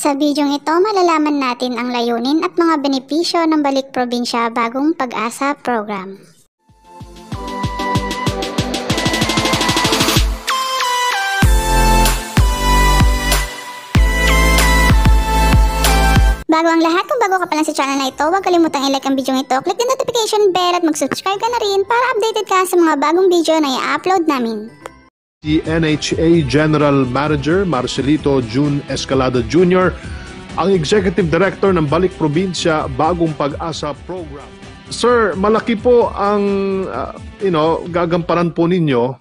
Sa bidyong ito, malalaman natin ang layunin at mga benepisyo ng Balik Probinsya Bagong Pag Asa program. Bago ang lahat, kung bago ka pa lang sa channel na ito, huwag kalimutang i-like ang video ito, click the notification bell at mag-subscribe ka na rin para updated ka sa mga bagong video na i-upload namin. Si NHA General Manager Marcelito June Escalada Jr., ang Executive Director ng Balik Probinsya Bagong Pag Asa program. Sir, malaki po ang gagamparan po ninyo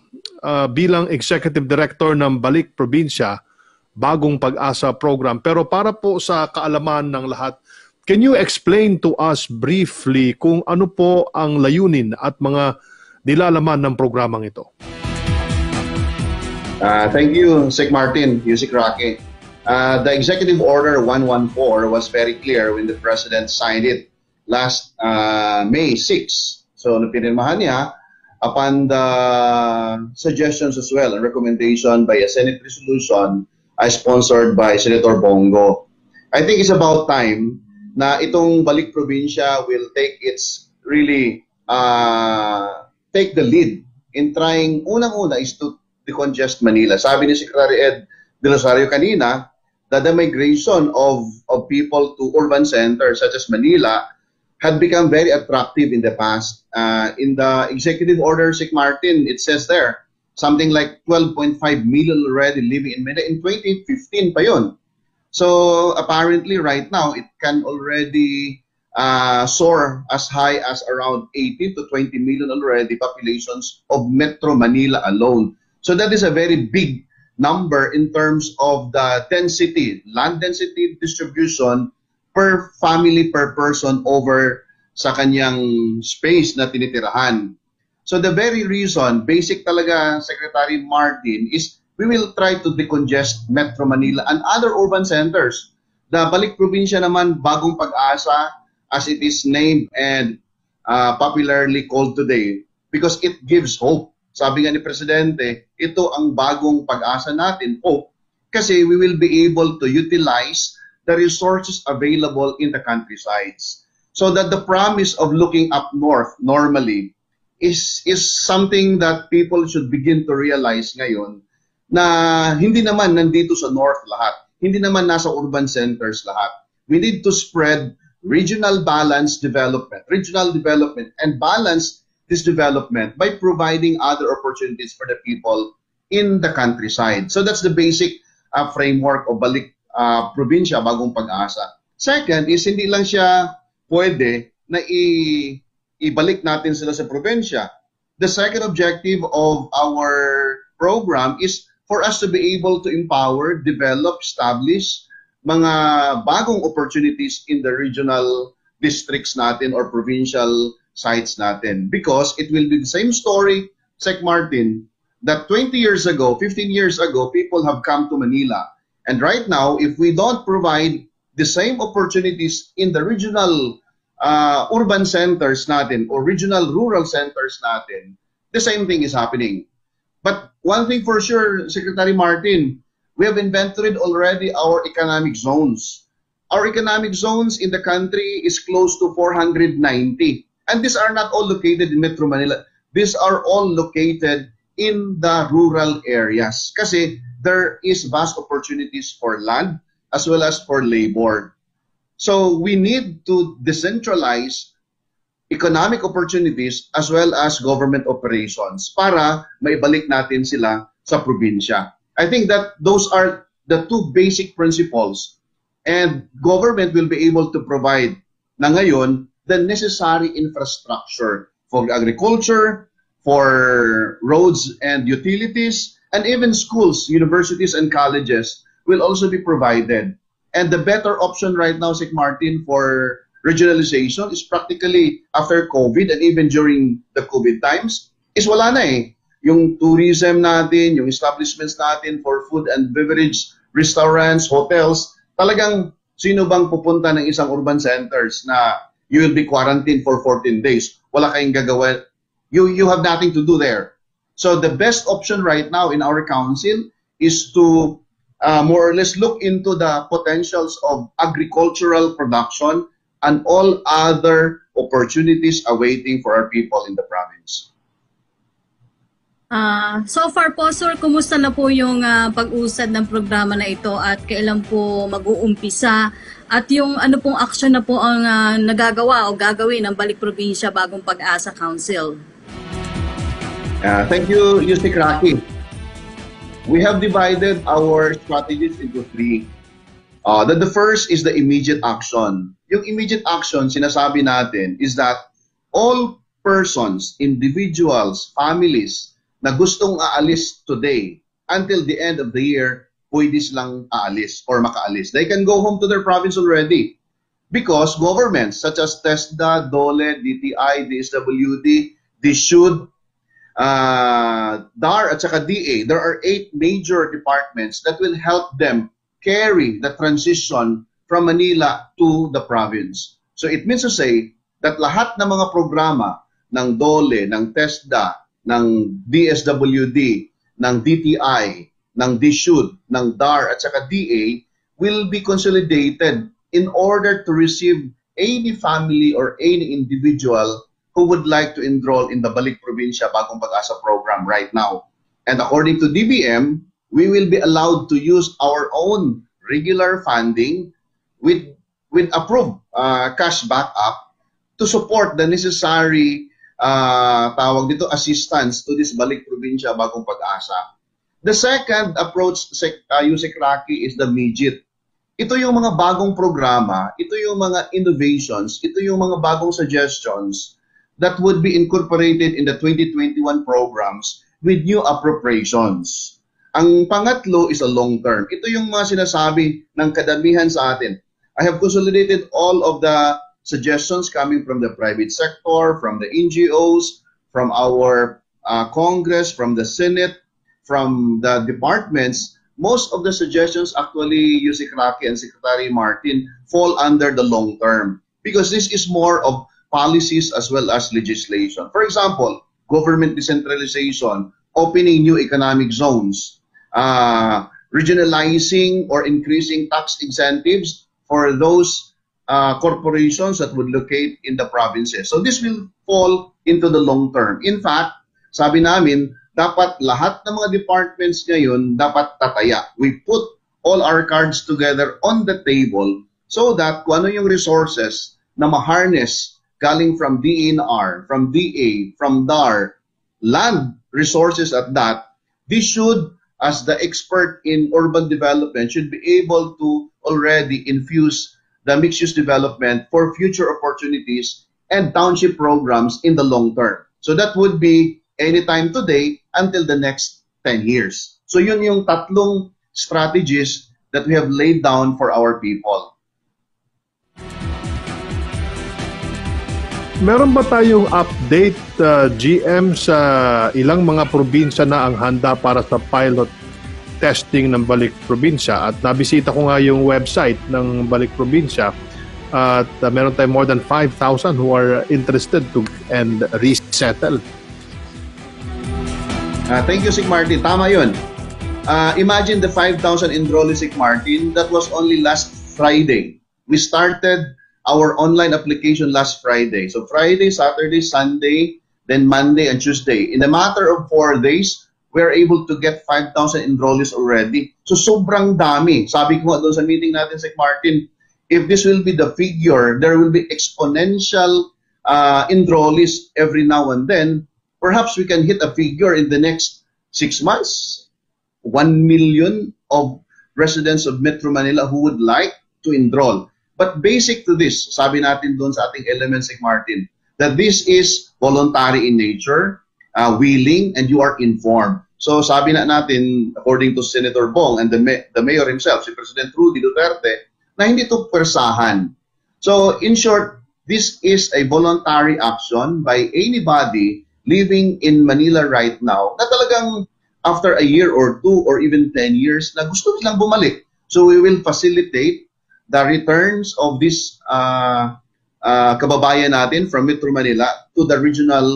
bilang Executive Director ng Balik Probinsya Bagong Pag Asa program. Pero para po sa kaalaman ng lahat, can you explain to us briefly kung ano po ang layunin at mga nilalaman ng programang ito? Thank you, Sec Martin, Yusik Roque. The Executive Order 114 was very clear when the President signed it last May 6. So, napinirmahan niya upon the suggestions as well and recommendation by a Senate resolution sponsored by Senator Bongo. I think it's about time na itong Balik Probinsya will take take the lead in trying, unang-una is to decongest Manila. Sabi ni Secretary Ed De Rosario kanina that the migration of people to urban centers such as Manila had become very attractive in the past. In the Executive Order, Sec Martin, it says there, something like 12.5 million already living in Manila. In 2015 pa yun. So apparently right now, it can already soar as high as around 18 to 20 million already populations of Metro Manila alone. So that is a very big number in terms of the density, land density distribution per family, per person over sa kanyang space na tinitirahan. So the very reason, basic talaga, Secretary Martin, is we will try to decongest Metro Manila and other urban centers. The Balik Probinsya naman, Bagong Pag Asa, as it is named and popularly called today, because it gives hope. Sabi nga ni Presidente, ito ang bagong pag-asa natin, hope, kasi we will be able to utilize the resources available in the countrysides. So that the promise of looking up north normally is something that people should begin to realize ngayon na hindi naman nandito sa north lahat. Hindi naman nasa urban centers lahat. We need to spread regional development and balance this development by providing other opportunities for the people in the countryside. So that's the basic framework of Balik Probinsya Bagong Pag Asa. Second is hindi lang siya pwede na ibalik natin sila sa probinsya. The second objective of our program is for us to be able to empower, develop, establish mga bagong opportunities in the regional districts natin or provincial sites natin. Because it will be the same story, Sec Martin, that 20 years ago, 15 years ago, people have come to Manila. And right now, if we don't provide the same opportunities in the regional urban centers natin or regional rural centers natin, the same thing is happening. But one thing for sure, Secretary Martin, we have invented already our economic zones. Our economic zones in the country is close to 490. And these are not all located in Metro Manila. These are all located in the rural areas. Kasi there is vast opportunities for land as well as for labor. So we need to decentralize economic opportunities as well as government operations para maibalik natin sila sa probinsya. I think that those are the two basic principles, and government will be able to provide na ngayon the necessary infrastructure for agriculture, for roads and utilities, and even schools, universities and colleges will also be provided. And the better option right now, Sec Martin, for regionalization is practically after COVID and even during the COVID times is wala na eh. Yung tourism natin, yung establishments natin for food and beverage, restaurants, hotels, talagang sino bang pupunta ng isang urban centers na you will be quarantined for 14 days. Wala kayong gagawa. You have nothing to do there. So the best option right now in our council is to more or less look into the potentials of agricultural production and all other opportunities awaiting for our people in the province. So far po, sir, kumusta na po yung pag-usad ng programa na ito at kailan po mag-uumpisa? At yung ano pong action na po ang nagagawa o gagawin ng Balik Probinsya Bagong Pag Asa Council? Thank you, Yusik Raki. We have divided our strategies into three. The first is the immediate action. Yung immediate action, sinasabi natin, is that all persons, individuals, families, na gustong aalis today until the end of the year, pwede silang aalis or makaalis. They can go home to their province already because governments such as TESDA, DOLE, DTI, DSWD, DSUD, DAR at saka DA, there are 8 major departments that will help them carry the transition from Manila to the province. So it means to say that lahat ng mga programa ng DOLE, ng TESDA, ng DSWD, ng DTI, ng DSUD, ng DAR at saka DA will be consolidated in order to receive any family or any individual who would like to enroll in the Balik Probinsya Bagong Pag Asa program right now. And according to DBM, we will be allowed to use our own regular funding with approved cash backup to support the necessary tawag dito assistance to this Balik Probinsya Bagong Pag Asa. The second approach, Yusik Raki, is the immediate. Ito yung mga bagong programa, ito yung mga innovations, ito yung mga bagong suggestions that would be incorporated in the 2021 programs with new appropriations. Ang pangatlo is a long term. Ito yung mga sinasabi ng kadamihan sa atin. I have consolidated all of the suggestions coming from the private sector, from the NGOs, from our Congress, from the Senate, from the departments. Most of the suggestions actually, Yusik Raki and Secretary Martin, fall under the long term because this is more of policies as well as legislation. For example, government decentralization, opening new economic zones, regionalizing or increasing tax incentives for those corporations that would locate in the provinces. So this will fall into the long term. In fact, sabi namin, dapat lahat ng mga departments ngayon dapat tataya. We put all our cards together on the table so that kung ano yung resources na ma-harness galing from DNR, from DA, from DAR, land resources at that, this should, as the expert in urban development, should be able to already infuse the mixed-use development for future opportunities and township programs in the long term. So that would be anytime today until the next 10 years. So yun yung tatlong strategies that we have laid down for our people. Meron ba tayong update, GM, sa ilang mga probinsya na ang handa para sa pilot testing ng Balik Probinsya? At nabisita ko nga yung website ng Balik Probinsya at meron tayong more than 5,000 who are interested to and resettle. Thank you, Sig Martin. Tama yun. Imagine the 5,000 enrollees, Sig Martin. That was only last Friday. We started our online application last Friday. So Friday, Saturday, Sunday, then Monday and Tuesday. In a matter of 4 days, we are able to get 5,000 enrollees already. So sobrang dami. Sabi ko nga doon sa meeting natin, Sig Martin, if this will be the figure, there will be exponential enrollees every now and then. Perhaps we can hit a figure in the next 6 months. 1 million of residents of Metro Manila who would like to enroll. But basic to this, sabi natin doon sa ating elements, Sig Martin, that this is voluntary in nature, willing, and you are informed. So sabi na natin, according to Senator Bong and the mayor himself, si President Rudy Duterte, na hindi ito persahan. So in short, this is a voluntary action by anybody living in Manila right now na talagang after a year or 2 or even 10 years na gusto nilang bumalik. So we will facilitate the returns of this kababayan natin from Metro Manila to the regional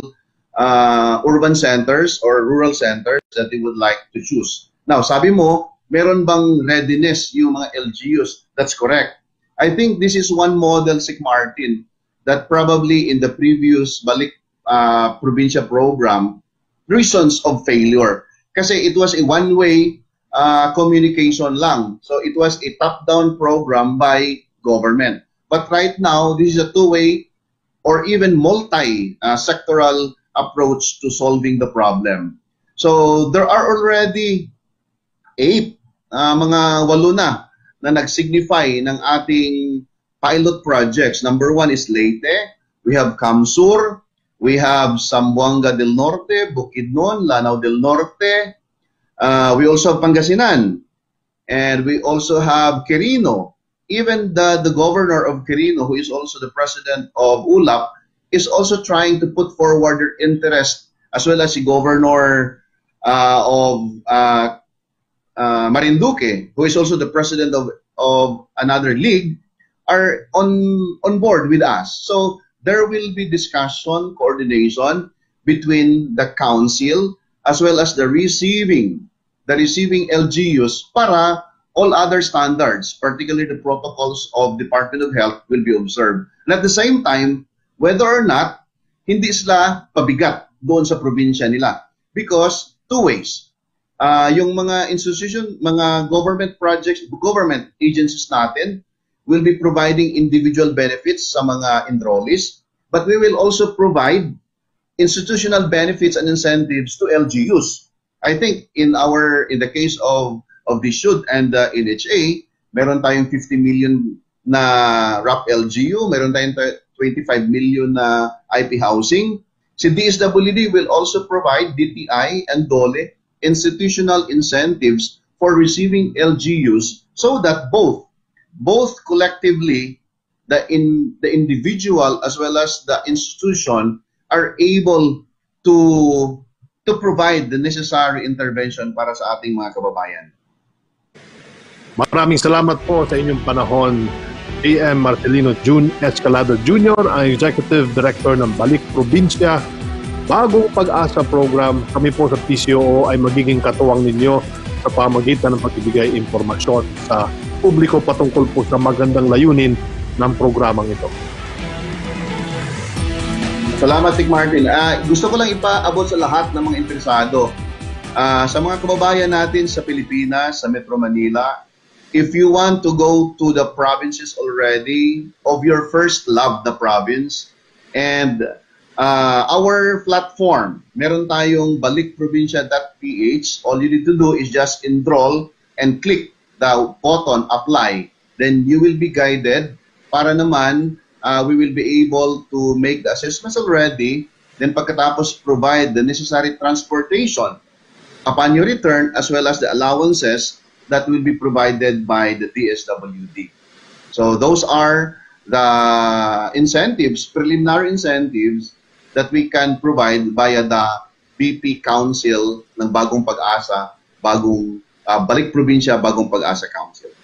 urban centers or rural centers that they would like to choose. Now, sabi mo, meron bang readiness yung mga LGUs? That's correct. I think this is one model, Sig Martin, that probably in the previous Balik Probinsya program, reasons of failure. Kasi it was a one-way communication lang. So it was a top-down program by government. But right now, this is a two-way or even multi-sectoral approach to solving the problem. So there are already 8, mga 8 na nag-signify ng ating pilot projects. Number 1 is Leyte, we have Kamsur, we have Zamboanga del Norte, Bukidnon, Lanao del Norte, we also have Pangasinan, and we also have Quirino. Even the governor of Quirino, who is also the president of ULAP, is also trying to put forward their interest, as well as the governor of Marinduque, who is also the president of another league, are on board with us. So there will be discussion, coordination between the council as well as the receiving LGUs para all other standards, particularly the protocols of Department of Health, will be observed. And at the same time, whether or not hindi sila pabigat doon sa probinsya nila. Because two ways. Yung mga institution, mga government projects, government agencies natin will be providing individual benefits sa mga enrollees, but we will also provide institutional benefits and incentives to LGUs. I think in the case of the SHUD and the NHA, meron tayong 50 million na RAP LGU, meron tayong 25 million na IP housing. Si DSWD will also provide DTI and DOLE institutional incentives for receiving LGUs so that both collectively, the individual as well as the institution are able to provide the necessary intervention para sa ating mga kababayan. Maraming salamat po sa inyong panahon, PM Marcelino Escalado Jr., ang Executive Director ng Balik Probinsya Bagong Pag Asa Program. Kami po sa PCOO ay magiging katuwang ninyo sa pamagitan ng pagbibigay impormasyon sa publiko patungkol po sa magandang layunin ng programang ito. Salamat, Sig Martin. Gusto ko lang ipaabot sa lahat ng mga interesado, sa mga kababayan natin sa Pilipinas, sa Metro Manila, if you want to go to the provinces already, of your first love the province, and our platform, meron tayong balikprobinsya.ph. All you need to do is just enroll and click the button apply. Then you will be guided para naman we will be able to make the assessments already. Then pagkatapos provide the necessary transportation upon your return, as well as the allowances that will be provided by the DSWD. So those are the incentives, preliminary incentives that we can provide via the BP Council ng Bagong Pag Asa, Balik Probinsya Bagong Pag Asa Council.